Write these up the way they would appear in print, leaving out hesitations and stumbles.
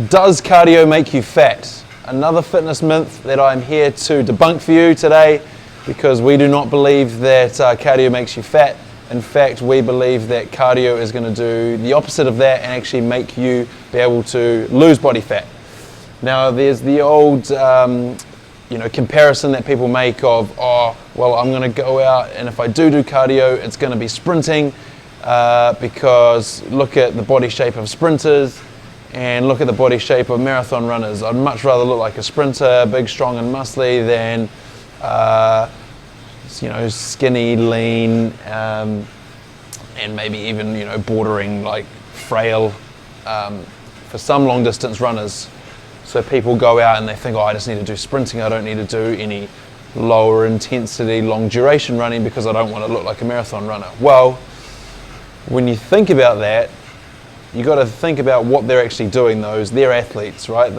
Does cardio make you fat? Another fitness myth that I'm here to debunk for you today, because we do not believe that cardio makes you fat. In fact, we believe that cardio is going to do the opposite of that and actually make you be able to lose body fat. Now, there's the old comparison that people make of, oh, well, I'm going to go out and if I do cardio, it's going to be sprinting because look at the body shape of sprinters and look at the body shape of marathon runners. I'd much rather look like a sprinter, big, strong and muscly, than skinny, lean, and maybe even bordering like frail for some long distance runners. So people go out and they think, oh, I just need to do sprinting, I don't need to do any lower intensity, long duration running because I don't want to look like a marathon runner. Well, when you think about that, you got to think about what they're actually doing. They're athletes, right?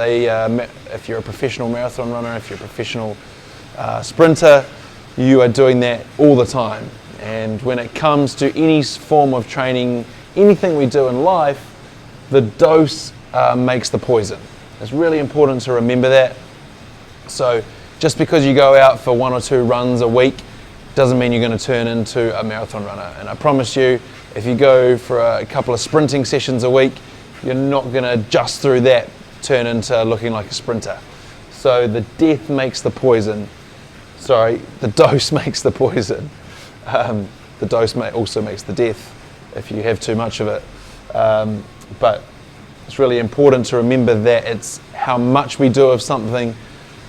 If you're a professional marathon runner, if you're a professional sprinter, you are doing that all the time. And when it comes to any form of training, anything we do in life, the dose makes the poison. It's really important to remember that. So just because you go out for 1 or 2 runs a week doesn't mean you're going to turn into a marathon runner. And I promise you, if you go for a couple of sprinting sessions a week, you're not going to just through that turn into looking like a sprinter. So the dose makes the poison. The dose also makes the death if you have too much of it. But it's really important to remember that it's how much we do of something,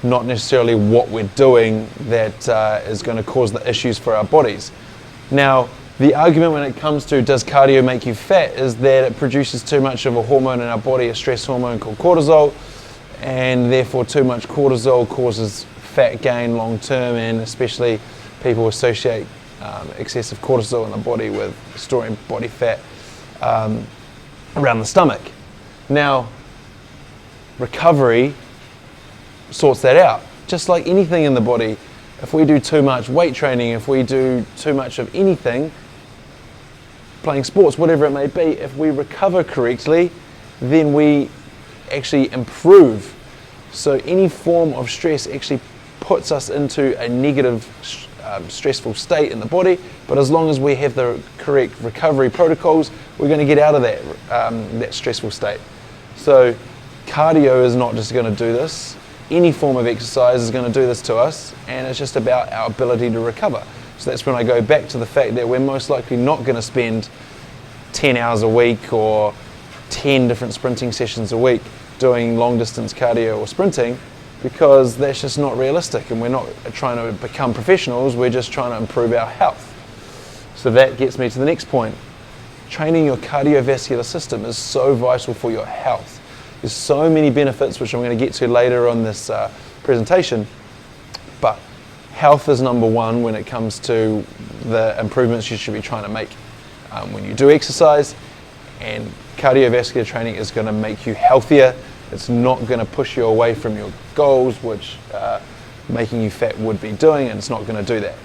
not necessarily what we're doing, that is going to cause the issues for our bodies. Now, the argument when it comes to does cardio make you fat is that it produces too much of a hormone in our body, a stress hormone called cortisol, and therefore too much cortisol causes fat gain long term, and especially people associate excessive cortisol in the body with storing body fat around the stomach. Now, recovery sorts that out. Just like anything in the body, if we do too much weight training, if we do too much of anything, playing sports, whatever it may be, if we recover correctly, then we actually improve. So any form of stress actually puts us into a negative, stressful state in the body, but as long as we have the correct recovery protocols, we're going to get out of that stressful state. So cardio is not just going to do this. Any form of exercise is going to do this to us, and it's just about our ability to recover. So that's when I go back to the fact that we're most likely not going to spend 10 hours a week or 10 different sprinting sessions a week doing long distance cardio or sprinting, because that's just not realistic, and we're not trying to become professionals, we're just trying to improve our health. So that gets me to the next point. Training your cardiovascular system is so vital for your health. There's so many benefits, which I'm going to get to later on this presentation, but health is number one when it comes to the improvements you should be trying to make when you do exercise, and cardiovascular training is going to make you healthier. It's not going to push you away from your goals, which making you fat would be doing, and it's not going to do that.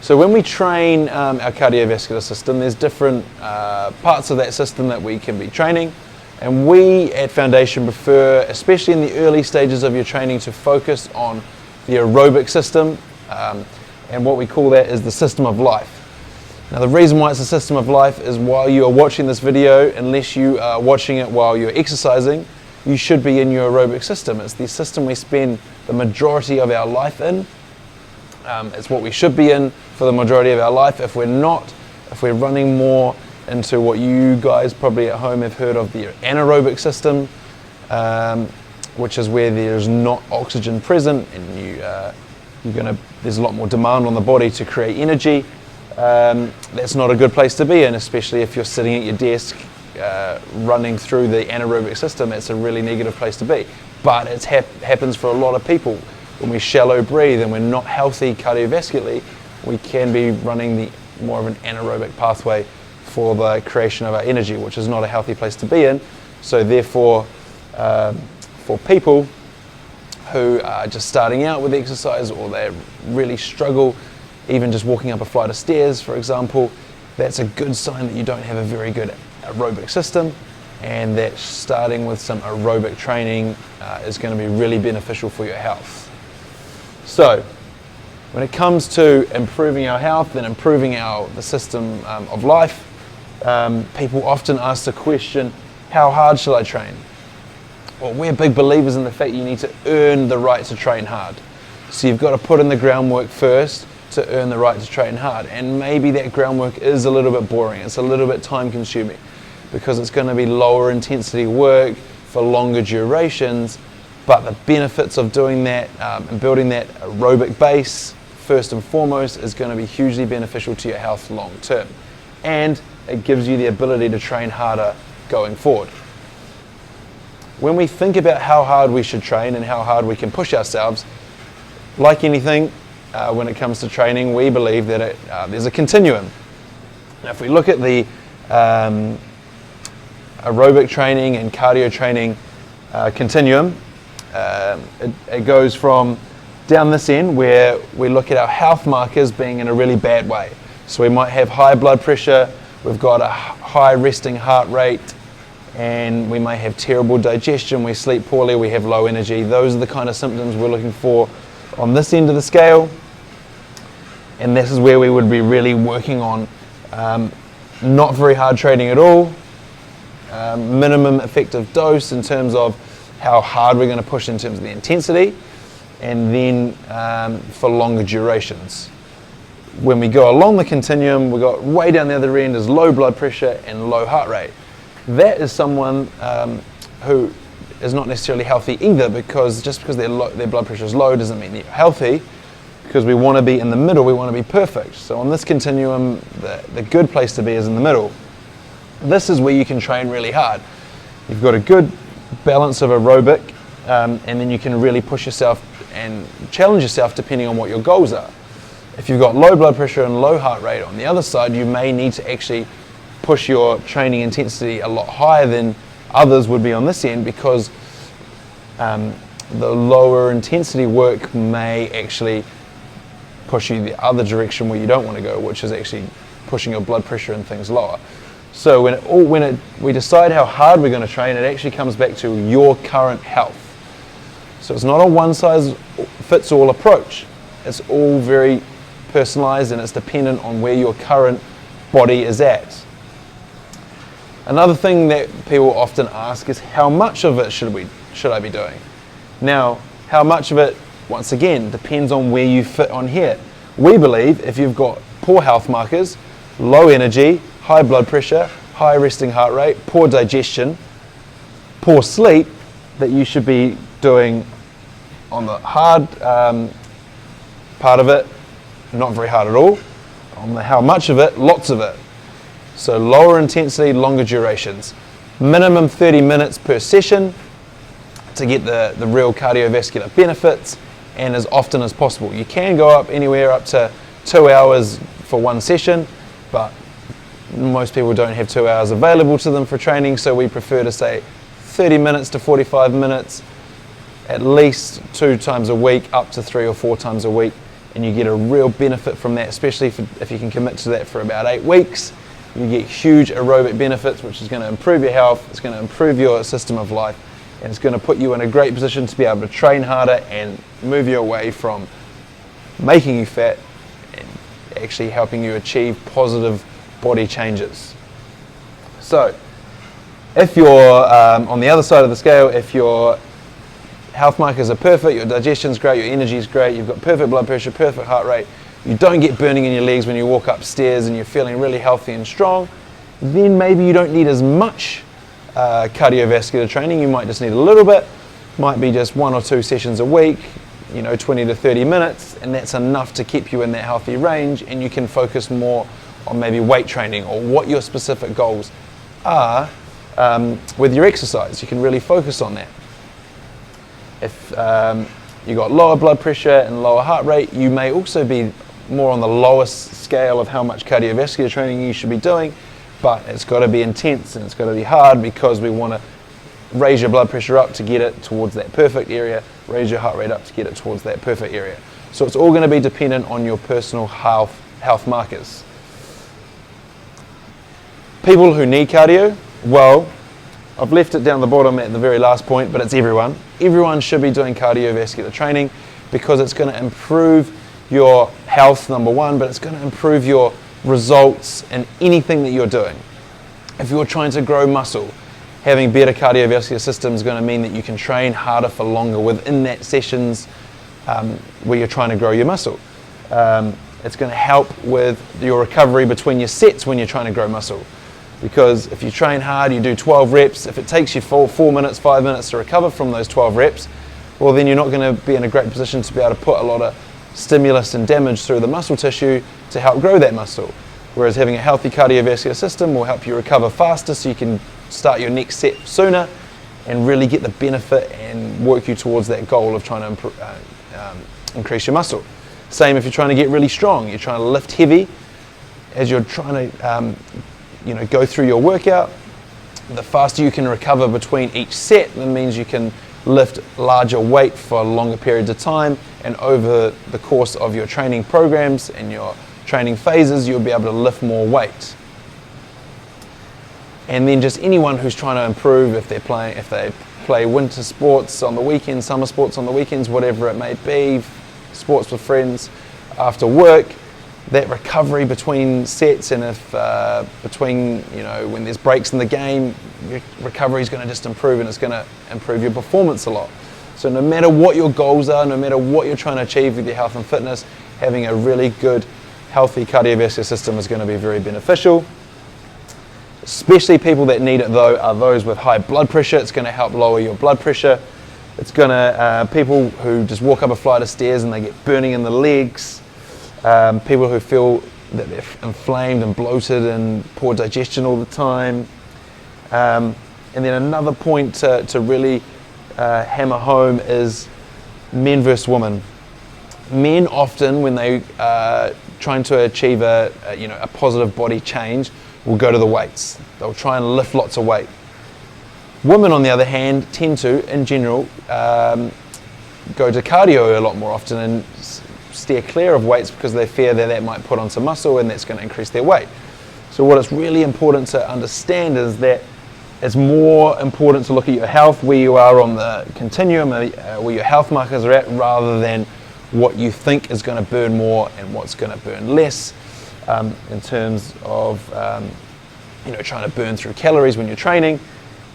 So when we train our cardiovascular system, there's different parts of that system that we can be training. And we at Foundation prefer, especially in the early stages of your training, to focus on the aerobic system, and what we call that is the system of life. Now, the reason why it's a system of life is while you are watching this video, unless you are watching it while you're exercising, you should be in your aerobic system. It's the system we spend the majority of our life in. It's what we should be in for the majority of our life. If we're running more into what you guys probably at home have heard of, the anaerobic system, which is where there's not oxygen present, and there's a lot more demand on the body to create energy. That's not a good place to be in, especially if you're sitting at your desk running through the anaerobic system. It's a really negative place to be. But it happens for a lot of people. When we shallow breathe and we're not healthy cardiovascularly, we can be running more of an anaerobic pathway for the creation of our energy, which is not a healthy place to be in. So therefore, for people who are just starting out with exercise, or they really struggle even just walking up a flight of stairs, for example, that's a good sign that you don't have a very good aerobic system. and that starting with some aerobic training is going to be really beneficial for your health. So when it comes to improving our health and improving the system of life, people often ask the question, how hard shall I train? Well, we're big believers in the fact you need to earn the right to train hard. So you've got to put in the groundwork first to earn the right to train hard. And maybe that groundwork is a little bit boring, it's a little bit time consuming, because it's going to be lower intensity work for longer durations, but the benefits of doing that and building that aerobic base first and foremost is going to be hugely beneficial to your health long term, and it gives you the ability to train harder going forward. When we think about how hard we should train and how hard we can push ourselves, like anything when it comes to training, we believe that there's a continuum. Now, if we look at the aerobic training and cardio training continuum, it goes from down this end where we look at our health markers being in a really bad way. So we might have high blood pressure, we've got a high resting heart rate, and we may have terrible digestion, we sleep poorly, we have low energy. Those are the kind of symptoms we're looking for on this end of the scale. And this is where we would be really working on not very hard training at all, minimum effective dose in terms of how hard we're going to push in terms of the intensity, and then for longer durations. When we go along the continuum, we got way down the other end is low blood pressure and low heart rate. That is someone who is not necessarily healthy either, because just because their blood pressure is low doesn't mean they're healthy, because we want to be in the middle, we want to be perfect. So on this continuum, the good place to be is in the middle. This is where you can train really hard. You've got a good balance of aerobic, and then you can really push yourself and challenge yourself depending on what your goals are. If you've got low blood pressure and low heart rate on the other side, you may need to actually push your training intensity a lot higher than others would be on this end, because the lower intensity work may actually push you the other direction where you don't want to go, which is actually pushing your blood pressure and things lower. So when we decide how hard we're going to train, it actually comes back to your current health. So it's not a one-size-fits-all approach. It's all very personalized, and it's dependent on where your current body is at. Another thing that people often ask is, how much of it should I be doing? Now, how much of it, once again, depends on where you fit on here. We believe if you've got poor health markers, low energy, high blood pressure, high resting heart rate, poor digestion, poor sleep, that you should be doing on the hard part of it, not very hard at all. On the how much of it, lots of it. So lower intensity, longer durations. Minimum 30 minutes per session to get the real cardiovascular benefits, and as often as possible. You can go up anywhere up to 2 hours for one session, but most people don't have 2 hours available to them for training, so we prefer to say 30 minutes to 45 minutes, at least 2 times a week, up to 3 or 4 times a week, and you get a real benefit from that, especially if you can commit to that for about 8 weeks. You get huge aerobic benefits, which is going to improve your health, it's going to improve your system of life, and it's going to put you in a great position to be able to train harder and move you away from making you fat and actually helping you achieve positive body changes. So if you're on the other side of the scale, if your health markers are perfect, your digestion's great, your energy's great, you've got perfect blood pressure, perfect heart rate, you don't get burning in your legs when you walk upstairs, and you're feeling really healthy and strong, then maybe you don't need as much cardiovascular training. You might just need a little bit, might be just 1 or 2 sessions a week, 20 to 30 minutes, and that's enough to keep you in that healthy range, and you can focus more on maybe weight training or what your specific goals are with your exercise. You can really focus on that. If you've got lower blood pressure and lower heart rate, you may also be more on the lowest scale of how much cardiovascular training you should be doing, but it's got to be intense and it's got to be hard, because we want to raise your blood pressure up to get it towards that perfect area, raise your heart rate up to get it towards that perfect area. So it's all going to be dependent on your personal health markers. People who need cardio, well, I've left it down the bottom at the very last point, but it's everyone. Everyone should be doing cardiovascular training because it's going to improve your health, number one, but it's going to improve your results in anything that you're doing. If you're trying to grow muscle, having better cardiovascular system is going to mean that you can train harder for longer within that sessions where you're trying to grow your muscle. It's going to help with your recovery between your sets when you're trying to grow muscle. Because if you train hard, you do 12 reps, if it takes you 4 minutes, 5 minutes to recover from those 12 reps, well then you're not going to be in a great position to be able to put a lot of stimulus and damage through the muscle tissue to help grow that muscle. Whereas having a healthy cardiovascular system will help you recover faster so you can start your next set sooner and really get the benefit and work you towards that goal of trying to increase your muscle. Same if you're trying to get really strong, you're trying to lift heavy. As you're trying to go through your workout, the faster you can recover between each set, that means you can lift larger weight for longer periods of time, and over the course of your training programs and your training phases, you'll be able to lift more weight. And then just anyone who's trying to improve, if they play winter sports on the weekends, summer sports on the weekends, whatever it may be, sports with friends after work, that recovery between sets, and if when there's breaks in the game, your recovery is going to just improve, and it's going to improve your performance a lot. So no matter what your goals are, no matter what you're trying to achieve with your health and fitness, having a really good, healthy cardiovascular system is going to be very beneficial. Especially people that need it though are those with high blood pressure. It's going to help lower your blood pressure. It's going to, people who just walk up a flight of stairs and they get burning in the legs, people who feel that they're inflamed and bloated and poor digestion all the time. And then another point to really hammer home is men versus women. Men often, when they are trying to achieve a positive body change, will go to the weights. They'll try and lift lots of weight. Women, on the other hand, tend to, in general, go to cardio a lot more often and steer clear of weights because they fear that might put on some muscle and that's going to increase their weight. So what it's really important to understand is that it's more important to look at your health, where you are on the continuum, where your health markers are at, rather than what you think is going to burn more and what's going to burn less, in terms of trying to burn through calories when you're training,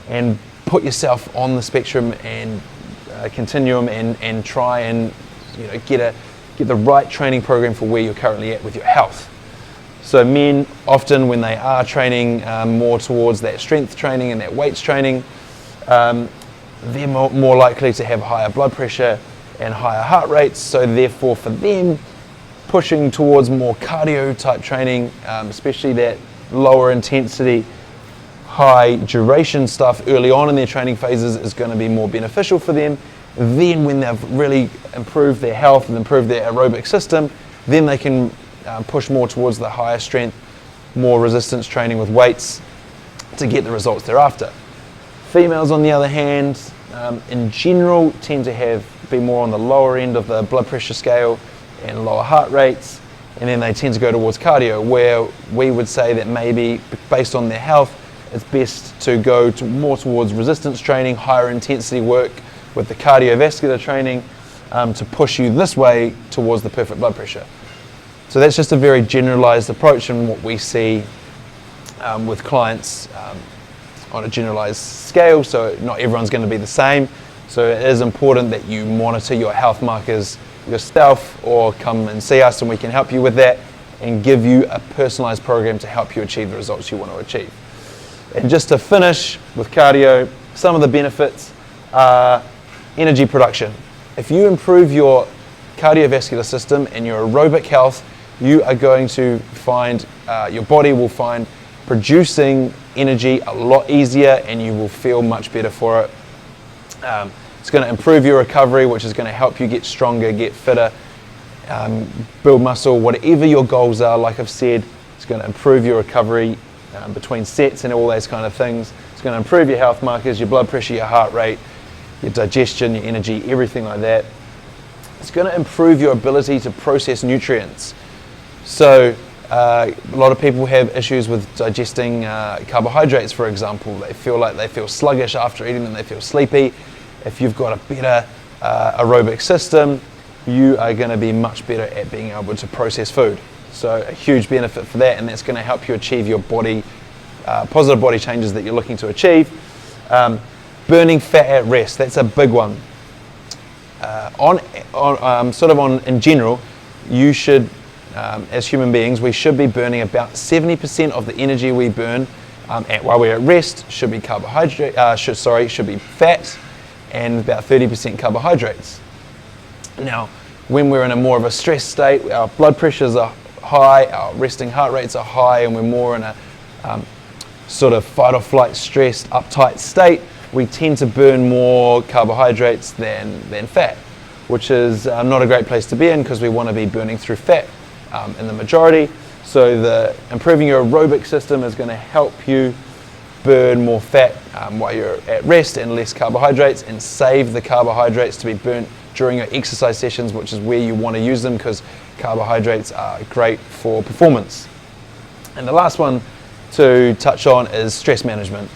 and put yourself on the spectrum and continuum and try and get the right training program for where you're currently at with your health. So men often, when they are training more towards that strength training and that weights training, they're more likely to have higher blood pressure and higher heart rates. So therefore for them, pushing towards more cardio type training, especially that lower intensity, high duration stuff early on in their training phases, is going to be more beneficial for them. Then when they've really improved their health and improved their aerobic system, then they can push more towards the higher strength, more resistance training with weights to get the results they're after. Females, on the other hand, in general tend to be more on the lower end of the blood pressure scale and lower heart rates, and then they tend to go towards cardio, where we would say that maybe based on their health, it's best to go more towards resistance training, higher intensity work with the cardiovascular training to push you this way towards the perfect blood pressure. So that's just a very generalized approach, and what we see with clients on a generalized scale. So not everyone's going to be the same. So it is important that you monitor your health markers yourself, or come and see us and we can help you with that and give you a personalized program to help you achieve the results you want to achieve. And just to finish with cardio, some of the benefits are energy production. If you improve your cardiovascular system and your aerobic health, you are going to find, your body will find producing energy a lot easier, and you will feel much better for it. It's going to improve your recovery, which is going to help you get stronger, get fitter, build muscle, whatever your goals are. Like I've said, it's going to improve your recovery between sets and all those kind of things. It's going to improve your health markers, your blood pressure, your heart rate, your digestion, your energy, everything like that. It's going to improve your ability to process nutrients. So A lot of people have issues with digesting carbohydrates, for example. They feel sluggish after eating them, they feel sleepy. If you've got a better aerobic system, you are going to be much better at being able to process food. So a huge benefit for that, and that's going to help you achieve your positive body changes that you're looking to achieve. Burning fat at rest, that's a big one. In general, you should, as human beings, we should be burning about 70% of the energy we burn while we're at rest should be should be fat, and about 30% carbohydrates. Now, when we're in a more of a stress state, our blood pressures are high, our resting heart rates are high, and we're more in a sort of fight or flight, stressed, uptight state, we tend to burn more carbohydrates than fat, which is not a great place to be in, because we want to be burning through fat in the majority. So improving your aerobic system is going to help you burn more fat while you're at rest and less carbohydrates, and save the carbohydrates to be burnt during your exercise sessions, which is where you want to use them, because carbohydrates are great for performance. And the last one to touch on is stress management.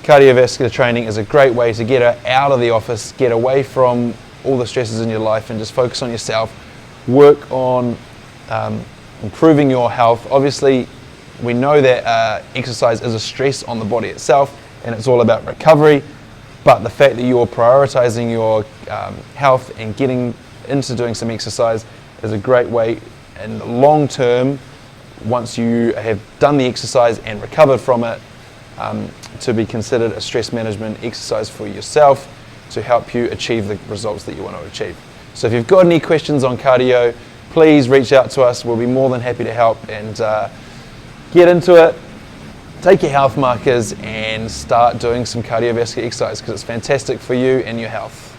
Cardiovascular training is a great way to get out of the office, get away from all the stresses in your life, and just focus on yourself. Work on improving your health. Obviously, we know that exercise is a stress on the body itself, and it's all about recovery, but the fact that you're prioritizing your health and getting into doing some exercise is a great way in the long term, once you have done the exercise and recovered from it, to be considered a stress management exercise for yourself to help you achieve the results that you want to achieve. So if you've got any questions on cardio, please reach out to us. We'll be more than happy to help, and get into it. Take your health markers and start doing some cardiovascular exercise, because it's fantastic for you and your health.